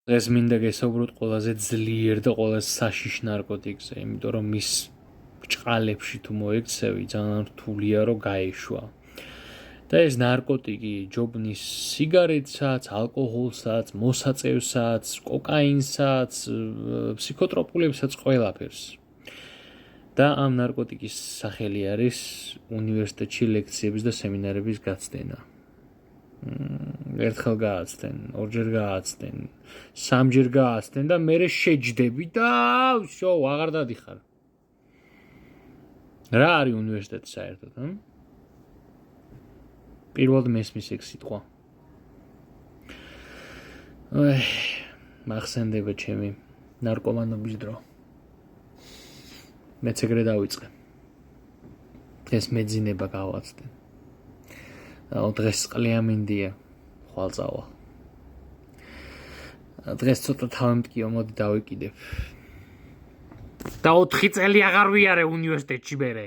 დღეს მინდა გესაუბროთ ყველაზე ძლიერ და ყველაზე საშიშ ნარკოტიკზე, იმიტომ რომ მის ბჭყალებში თუ მოექცევი, ძალიან რთულია რომ გაეშვა. და ეს ნარკოტიკი ჯობნის სიგარეტსაც, ალკოჰოლსაც, მოსაწევსაც, კოკაინსაც, ფსიქოტროპულებსაც, ყველაფერს. და ამ ნარკოტიკის სახელი არის უნივერსიტეტში ლექციების და სემინარების გაცდენა. ერთხელ გააცდენ, ორჯერ გააცდენ, სამჯერ გააცდენ და მერე შეჯდები და всё, აღარ დადიხარ. რა არის უნივერსიტეტი საერთოდ, პირველად მესმის ეგ სიტყვა. მახსენდება ჩემი ნარკომანობის დრო. მეც ეგრე დავიწყე. ეს მეძინება გავაცდე. დღეს წყლია მინდია, ხვალ წავა. დღეს ცოტა თავემტკიო, მოდი დავიკიდებ. და 4 წელი აღარ ვიარე უნივერსიტეტში მერე.